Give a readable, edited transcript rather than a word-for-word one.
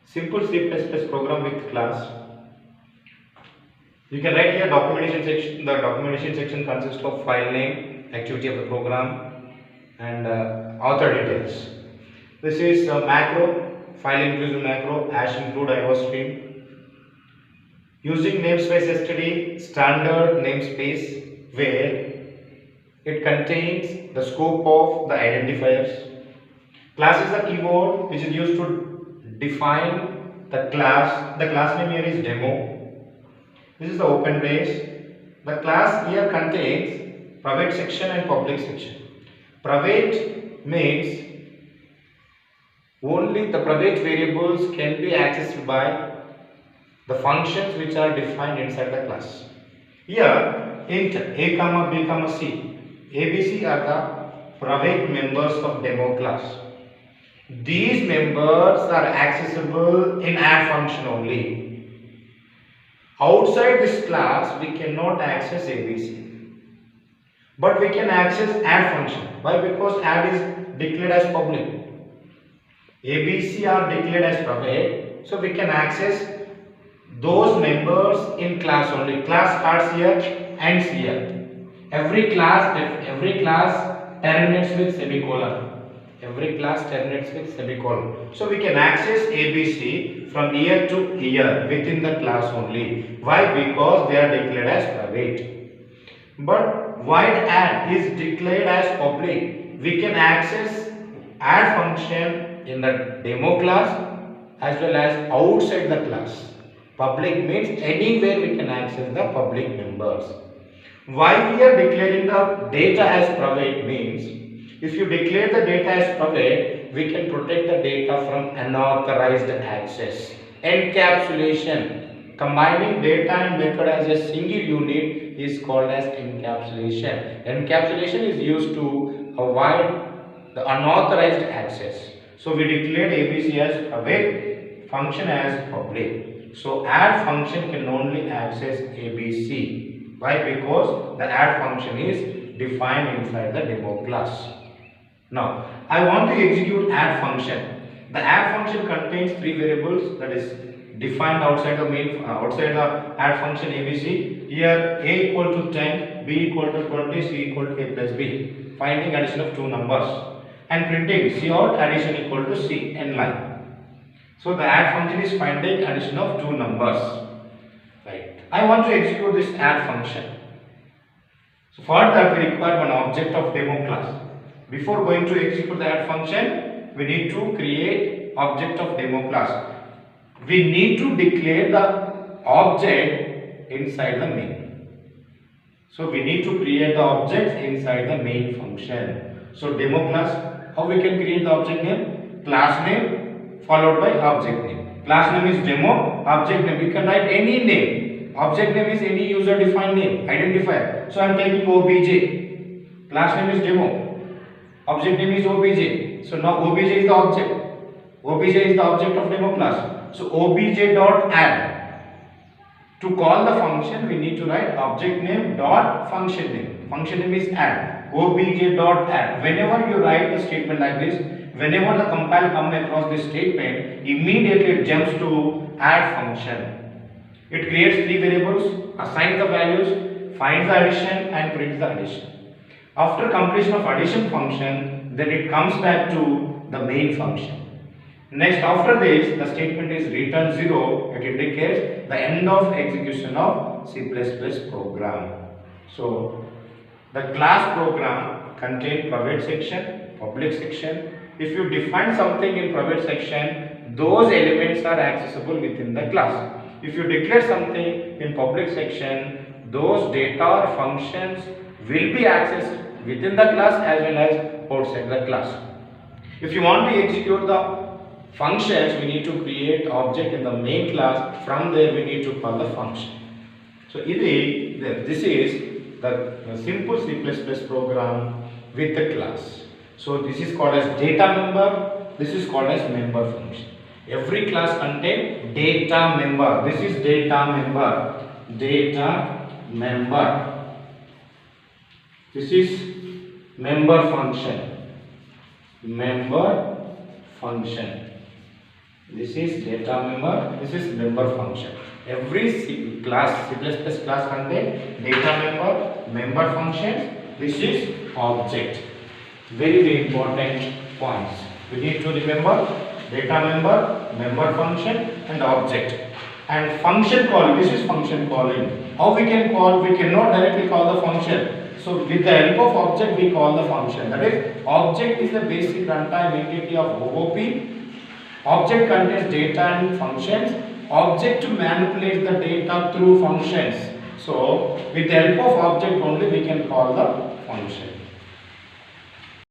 Simple C++ program with class. You can write here documentation section. The documentation section consists of file name, activity of the program, and author details. This is a macro, file inclusive macro, hash include IO stream. Using namespace std, standard namespace, where it contains the scope of the identifiers. Class is the keyword which is used to define the class. The class name here is demo. This is the open brace. The class here contains private section and public section. Private means only the private variables can be accessed by the functions which are defined inside the class. Here int a comma b comma c, a b c are the private members of demo class. These members are accessible in add function only. Outside this class we cannot access ABC, but we can access add function. Why? Because add is declared as public, ABC are declared as private, so we can access those members in class only. Class starts here, ends here. Every class terminates with semicolon. Every class terminates with semicolon. So we can access ABC from here to here within the class only. Why? Because they are declared as private. But void add is declared as public. We can access add function in the demo class as well as outside the class. Public means anywhere we can access the public members. Why we are declaring the data as private means, if you declare the data as private, we can protect the data from unauthorized access. Encapsulation, combining data and method as a single unit is called as encapsulation. Encapsulation is used to avoid the unauthorized access. So we declared ABC as private, function as public. So add function can only access ABC. Why? Because the add function is defined inside the demo class. Now I want to execute add function. The add function contains three variables that is defined outside the main outside the add function ABC. Here a equal to 10, b equal to 20, c equal to a plus b. Finding addition of two numbers and printing c out addition equal to c n line. So the add function is finding addition of two numbers. Right. I want to execute this add function. So for that we require one object of demo class. Before going to execute the add function, we need to create object of demo class. We need to declare the object inside the main. So we need to create the object inside the main function. So demo class, how we can create the object name? Class name followed by object name. Class name is demo, object name. You can write any name. Object name is any user defined name, identifier. So I am taking OBJ. Class name is demo. Object name is OBJ. So now OBJ is the object. OBJ is the object of demo class. So OBJ dot add. To call the function, we need to write object name dot function name. Function name is add. OBJ dot add. Whenever you write the statement like this, whenever the compile comes across this statement, immediately it jumps to add function. It creates three variables, assigns the values, finds the addition and prints the addition. After completion of addition function, then it comes back to the main function. Next, after this, the statement is return 0. It indicates the end of execution of C++ program. So the class program contains private section, public section. If you define something in private section, those elements are accessible within the class. If you declare something in public section, those data or functions will be accessed within the class as well as outside the class. If you want to execute the functions, we need to create object in the main class. From there we need to call the function. So this is the simple C++ program with the class. So this is called as data member, this is called as member function. Every class contains data member. This is data member. Data member. This is member function. Member function. This is data member. This is member function. Every C class, C++ class contain data member, member functions. This is object. Very important points. We need to remember data member, member function, and object. And function call. This is function calling. How we can call? We cannot directly call the function. So with the help of object, we call the function. That is, object is the basic runtime entity of OOP. Object contains data and functions. Object manipulates the data through functions. So with the help of object only we can call the function.